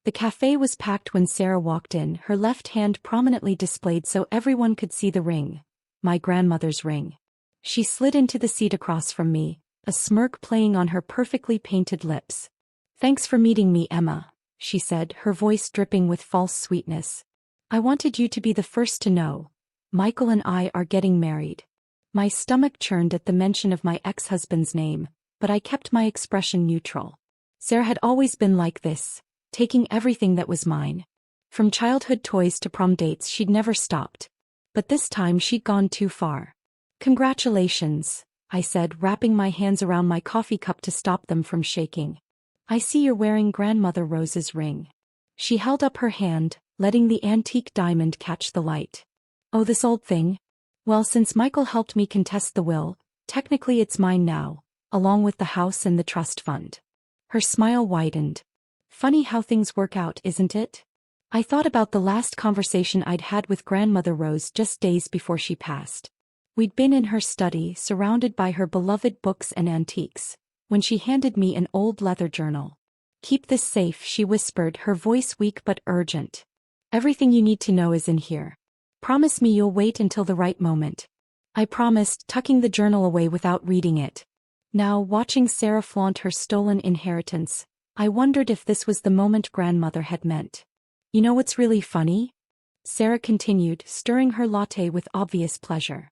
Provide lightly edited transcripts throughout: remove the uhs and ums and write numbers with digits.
The café was packed when Sarah walked in, her left hand prominently displayed so everyone could see the ring, my grandmother's ring. She slid into the seat across from me, a smirk playing on her perfectly painted lips. "Thanks for meeting me, Emma," she said, her voice dripping with false sweetness. "I wanted you to be the first to know. Michael and I are getting married." My stomach churned at the mention of my ex-husband's name, but I kept my expression neutral. Sarah had always been like this, taking everything that was mine. From childhood toys to prom dates, she'd never stopped. But this time she'd gone too far. "Congratulations," I said, wrapping my hands around my coffee cup to stop them from shaking. "I see you're wearing Grandmother Rose's ring." She held up her hand, letting the antique diamond catch the light. "Oh, this old thing? Well, since Michael helped me contest the will, technically it's mine now, along with the house and the trust fund." Her smile widened. "Funny how things work out, isn't it?" I thought about the last conversation I'd had with Grandmother Rose just days before she passed. We'd been in her study, surrounded by her beloved books and antiques, when she handed me an old leather journal. "Keep this safe," she whispered, her voice weak but urgent. "Everything you need to know is in here. Promise me you'll wait until the right moment." I promised, tucking the journal away without reading it. Now, watching Sarah flaunt her stolen inheritance, I wondered if this was the moment Grandmother had meant. "You know what's really funny?" Sarah continued, stirring her latte with obvious pleasure.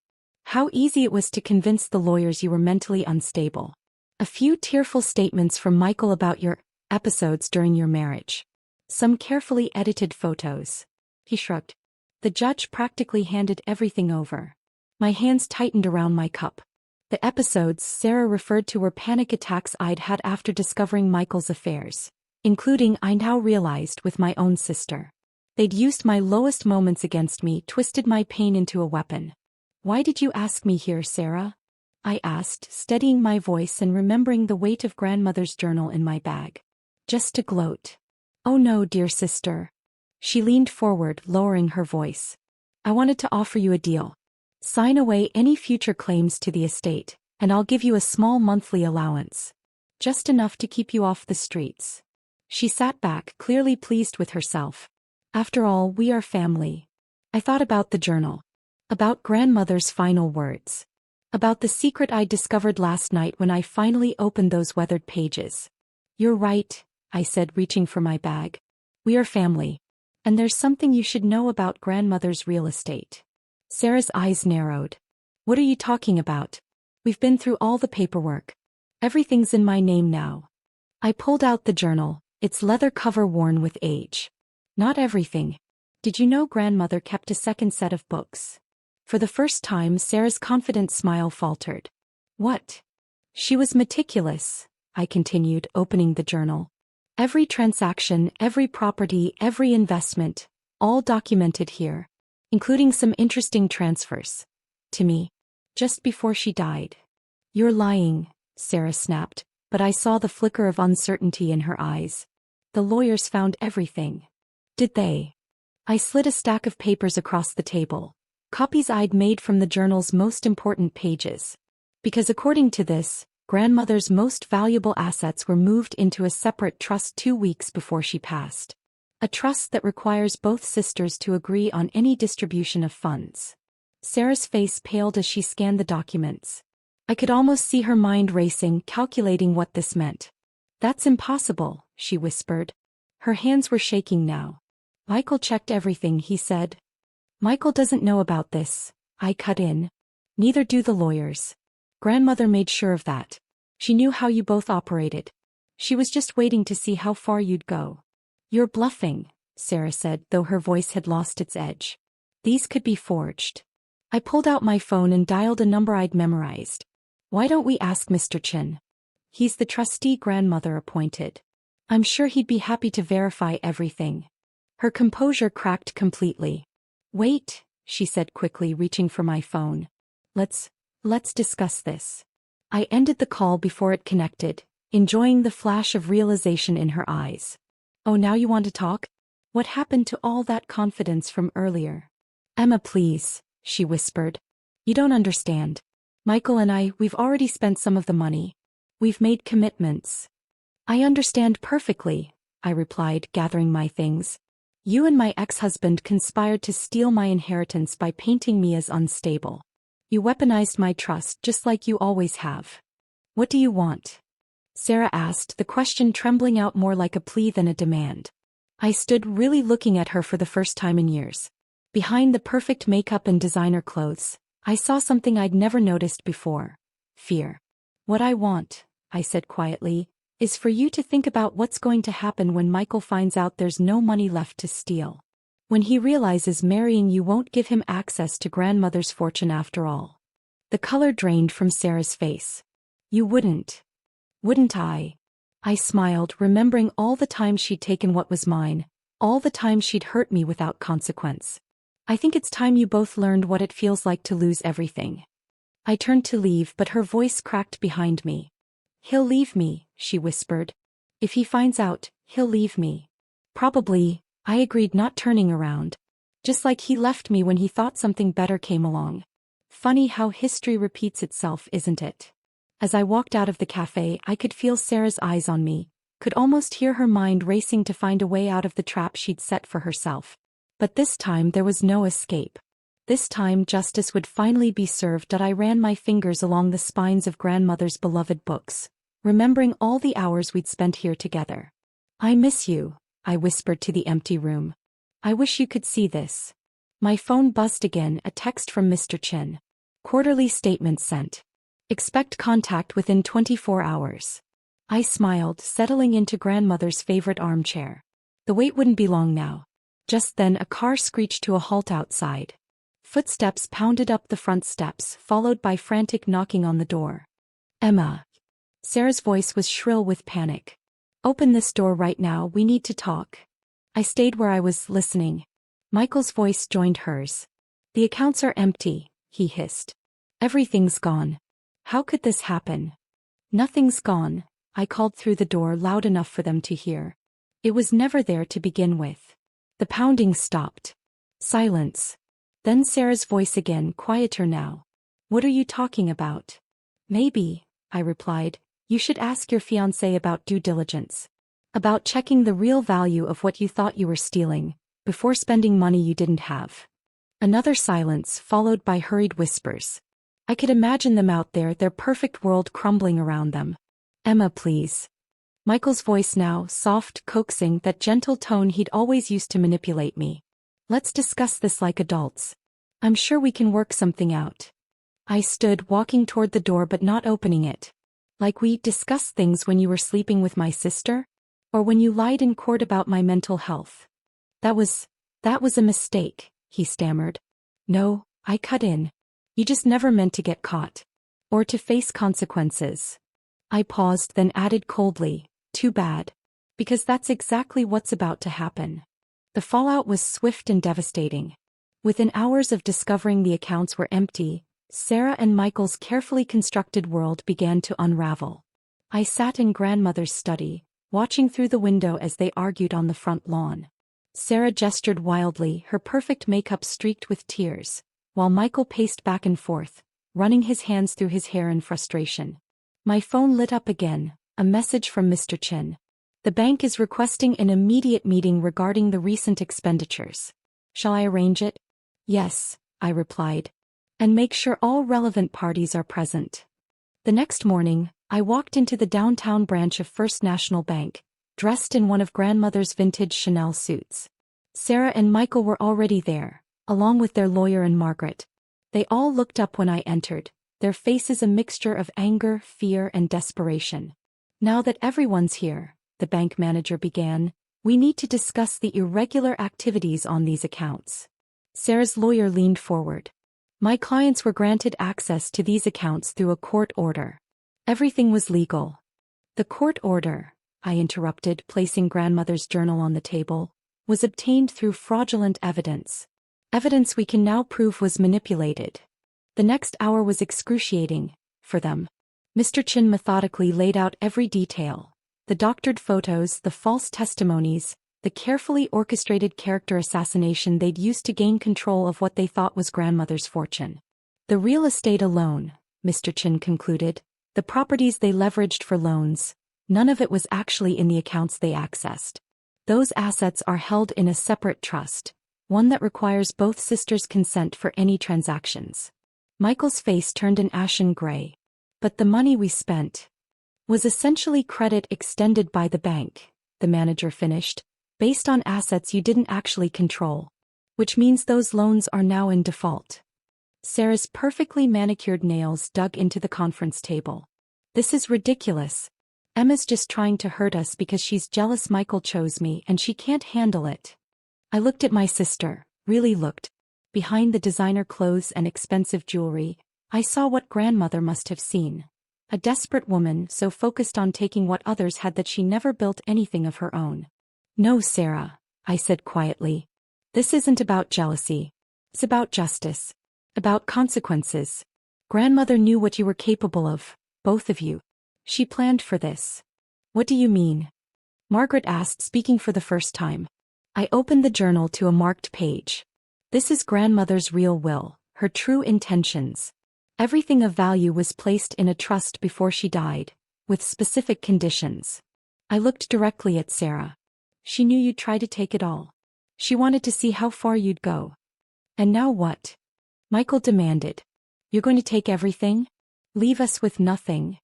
"How easy it was to convince the lawyers you were mentally unstable. A few tearful statements from Michael about your episodes during your marriage. Some carefully edited photos." He shrugged. "The judge practically handed everything over." My hands tightened around my cup. The episodes Sarah referred to were panic attacks I'd had after discovering Michael's affairs, including, I now realized, with my own sister. They'd used my lowest moments against me, twisted my pain into a weapon. "Why did you ask me here, Sarah?" I asked, steadying my voice and remembering the weight of Grandmother's journal in my bag. "Just to gloat." "Oh no, dear sister." She leaned forward, lowering her voice. "I wanted to offer you a deal. Sign away any future claims to the estate, and I'll give you a small monthly allowance. Just enough to keep you off the streets." She sat back, clearly pleased with herself. "After all, we are family." I thought about the journal. About Grandmother's final words. About the secret I discovered last night when I finally opened those weathered pages. "You're right," I said, reaching for my bag. "We are family. And there's something you should know about Grandmother's real estate." Sarah's eyes narrowed. "What are you talking about?" "We've been through all the paperwork. Everything's in my name now." I pulled out the journal, its leather cover worn with age. "Not everything. Did you know Grandmother kept a second set of books?" For the first time, Sarah's confident smile faltered. "What?" "She was meticulous," I continued, opening the journal. "Every transaction, every property, every investment, all documented here, including some interesting transfers. To me. Just before she died." "You're lying," Sarah snapped, but I saw the flicker of uncertainty in her eyes. "The lawyers found everything." "Did they?" I slid a stack of papers across the table, copies I'd made from the journal's most important pages. Because according to this, Grandmother's most valuable assets were moved into a separate trust 2 weeks before she passed. A trust that requires both sisters to agree on any distribution of funds. Sarah's face paled as she scanned the documents. I could almost see her mind racing, calculating what this meant. "That's impossible," she whispered. Her hands were shaking now. "Michael checked everything," he said. "Michael doesn't know about this," I cut in. "Neither do the lawyers. Grandmother made sure of that. She knew how you both operated. She was just waiting to see how far you'd go." "You're bluffing," Sarah said, though her voice had lost its edge. "These could be forged." I pulled out my phone and dialed a number I'd memorized. "Why don't we ask Mr. Chin? He's the trustee Grandmother appointed. I'm sure he'd be happy to verify everything." Her composure cracked completely. "Wait," she said quickly, reaching for my phone. Let's discuss this." I ended the call before it connected, enjoying the flash of realization in her eyes. "Oh, now you want to talk? What happened to all that confidence from earlier?" "Emma, please," she whispered. "You don't understand. Michael and we've already spent some of the money. We've made commitments." "I understand perfectly," I replied, gathering my things. You and my ex-husband conspired to steal my inheritance by painting me as unstable. You weaponized my trust just like you always have. What do you want? Sarah asked, the question trembling out more like a plea than a demand. I stood really looking at her for the first time in years. Behind the perfect makeup and designer clothes, I saw something I'd never noticed before. Fear. What I want, I said quietly, is for you to think about what's going to happen when Michael finds out there's no money left to steal. When he realizes marrying you won't give him access to grandmother's fortune after all. The color drained from Sarah's face. You wouldn't. Wouldn't I? I smiled, remembering all the time she'd taken what was mine, all the time she'd hurt me without consequence. I think it's time you both learned what it feels like to lose everything. I turned to leave, but her voice cracked behind me. He'll leave me, she whispered. If he finds out, he'll leave me. Probably, I agreed, not turning around. Just like he left me when he thought something better came along. Funny how history repeats itself, isn't it? As I walked out of the cafe, I could feel Sarah's eyes on me, could almost hear her mind racing to find a way out of the trap she'd set for herself. But this time there was no escape. This time justice would finally be served. I ran my fingers along the spines of grandmother's beloved books, remembering all the hours we'd spent here together. I miss you, I whispered to the empty room. I wish you could see this. My phone buzzed again, a text from Mr. Chin. Quarterly statement sent. Expect contact within 24 hours. I smiled, settling into grandmother's favorite armchair. The wait wouldn't be long now. Just then a car screeched to a halt outside. Footsteps pounded up the front steps, followed by frantic knocking on the door. Emma. Sarah's voice was shrill with panic. Open this door right now, we need to talk. I stayed where I was, listening. Michael's voice joined hers. The accounts are empty, he hissed. Everything's gone. How could this happen? Nothing's gone, I called through the door loud enough for them to hear. It was never there to begin with. The pounding stopped. Silence. Then Sarah's voice again, quieter now. What are you talking about? Maybe, I replied, you should ask your fiancé about due diligence. About checking the real value of what you thought you were stealing, before spending money you didn't have. Another silence, followed by hurried whispers. I could imagine them out there, their perfect world crumbling around them. Emma, please. Michael's voice now, soft, coaxing, that gentle tone he'd always used to manipulate me. Let's discuss this like adults. I'm sure we can work something out. I stood, walking toward the door but not opening it. Like we discussed things when you were sleeping with my sister? Or when you lied in court about my mental health? That was a mistake, he stammered. No, I cut in. You just never meant to get caught. Or to face consequences. I paused, then added coldly, too bad. Because that's exactly what's about to happen. The fallout was swift and devastating. Within hours of discovering the accounts were empty, Sarah and Michael's carefully constructed world began to unravel. I sat in grandmother's study, watching through the window as they argued on the front lawn. Sarah gestured wildly, her perfect makeup streaked with tears, while Michael paced back and forth, running his hands through his hair in frustration. My phone lit up again, a message from Mr. Chin. The bank is requesting an immediate meeting regarding the recent expenditures. Shall I arrange it? Yes, I replied. And make sure all relevant parties are present. The next morning, I walked into the downtown branch of First National Bank, dressed in one of grandmother's vintage Chanel suits. Sarah and Michael were already there, along with their lawyer and Margaret. They all looked up when I entered, their faces a mixture of anger, fear, and desperation. Now that everyone's here, the bank manager began, we need to discuss the irregular activities on these accounts. Sarah's lawyer leaned forward. My clients were granted access to these accounts through a court order. Everything was legal. The court order, I interrupted, placing grandmother's journal on the table, was obtained through fraudulent evidence. Evidence we can now prove was manipulated. The next hour was excruciating, for them. Mr. Chin methodically laid out every detail. The doctored photos, the false testimonies, the carefully orchestrated character assassination they'd used to gain control of what they thought was grandmother's fortune. The real estate alone, Mr. Chin concluded, the properties they leveraged for loans, none of it was actually in the accounts they accessed. Those assets are held in a separate trust, one that requires both sisters' consent for any transactions. Michael's face turned an ashen gray. But the money we spent was essentially credit extended by the bank, the manager finished, based on assets you didn't actually control. Which means those loans are now in default. Sarah's perfectly manicured nails dug into the conference table. This is ridiculous. Emma's just trying to hurt us because she's jealous Michael chose me and she can't handle it. I looked at my sister, really looked. Behind the designer clothes and expensive jewelry, I saw what grandmother must have seen. A desperate woman so focused on taking what others had that she never built anything of her own. No, Sarah, I said quietly. This isn't about jealousy. It's about justice. About consequences. Grandmother knew what you were capable of, both of you. She planned for this. What do you mean? Margaret asked, speaking for the first time. I opened the journal to a marked page. This is grandmother's real will, her true intentions. Everything of value was placed in a trust before she died, with specific conditions. I looked directly at Sarah. She knew you'd try to take it all. She wanted to see how far you'd go. And now what? Michael demanded. You're going to take everything? Leave us with nothing?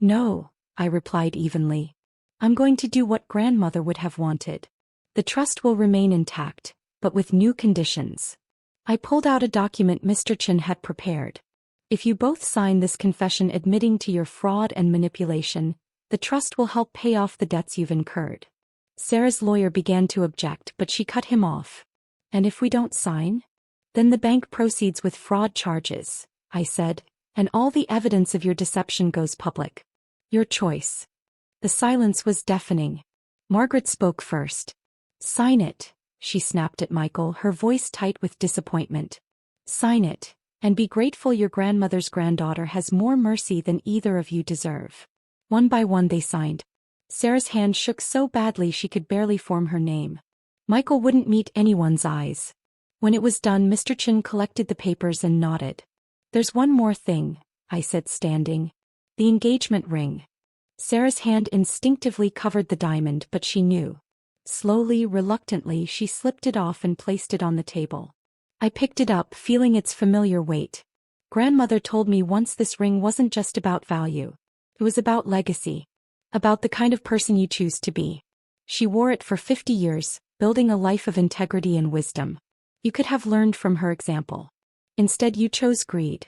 No, I replied evenly. I'm going to do what grandmother would have wanted. The trust will remain intact, but with new conditions. I pulled out a document Mr. Chen had prepared. If you both sign this confession admitting to your fraud and manipulation, the trust will help pay off the debts you've incurred. Sarah's lawyer began to object, but she cut him off. And if we don't sign? Then the bank proceeds with fraud charges, I said, and all the evidence of your deception goes public. Your choice. The silence was deafening. Margaret spoke first. Sign it, she snapped at Michael, her voice tight with disappointment. Sign it, and be grateful your grandmother's granddaughter has more mercy than either of you deserve. One by one they signed. Sarah's hand shook so badly she could barely form her name. Michael wouldn't meet anyone's eyes. When it was done, Mr. Chen collected the papers and nodded. There's one more thing, I said, standing. The engagement ring. Sarah's hand instinctively covered the diamond, but she knew. Slowly, reluctantly, she slipped it off and placed it on the table. I picked it up, feeling its familiar weight. Grandmother told me once this ring wasn't just about value. It was about legacy. About the kind of person you choose to be. She wore it for 50 years, building a life of integrity and wisdom. You could have learned from her example. Instead you chose greed.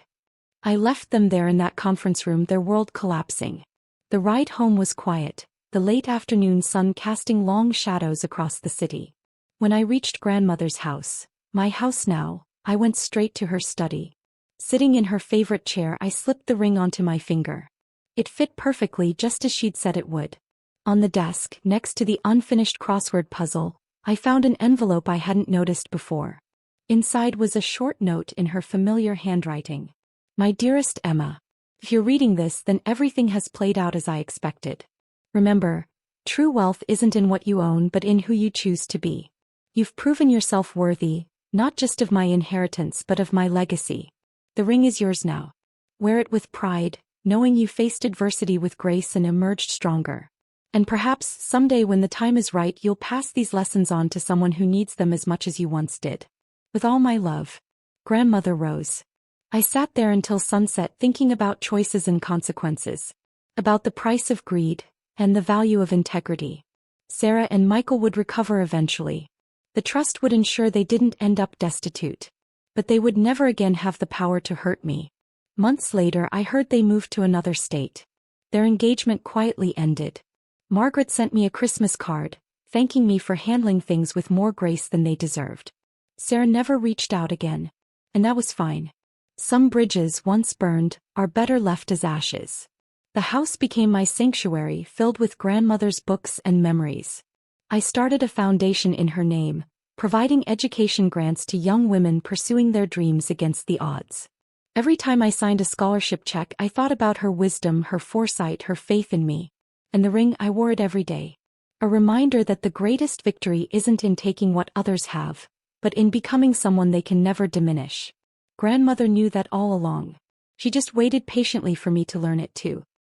I left them there in that conference room, their world collapsing. The ride home was quiet, the late afternoon sun casting long shadows across the city. When I reached grandmother's house, my house now, I went straight to her study. Sitting in her favorite chair, I slipped the ring onto my finger. It fit perfectly, just as she'd said it would. On the desk, next to the unfinished crossword puzzle, I found an envelope I hadn't noticed before. Inside was a short note in her familiar handwriting. My dearest Emma, if you're reading this, then everything has played out as I expected. Remember, true wealth isn't in what you own but in who you choose to be. You've proven yourself worthy, not just of my inheritance but of my legacy. The ring is yours now. Wear it with pride, knowing you faced adversity with grace and emerged stronger. And perhaps someday when the time is right, you'll pass these lessons on to someone who needs them as much as you once did. With all my love. Grandmother rose. I sat there until sunset, thinking about choices and consequences. About the price of greed, and the value of integrity. Sarah and Michael would recover eventually. The trust would ensure they didn't end up destitute. But they would never again have the power to hurt me. Months later, I heard they moved to another state. Their engagement quietly ended. Margaret sent me a Christmas card, thanking me for handling things with more grace than they deserved. Sarah never reached out again. And that was fine. Some bridges, once burned, are better left as ashes. The house became my sanctuary, filled with grandmother's books and memories. I started a foundation in her name, providing education grants to young women pursuing their dreams against the odds. Every time I signed a scholarship check, I thought about her wisdom, her foresight, her faith in me. And the ring, I wore it every day. A reminder that the greatest victory isn't in taking what others have, but in becoming someone they can never diminish. Grandmother knew that all along. She just waited patiently for me to learn it too.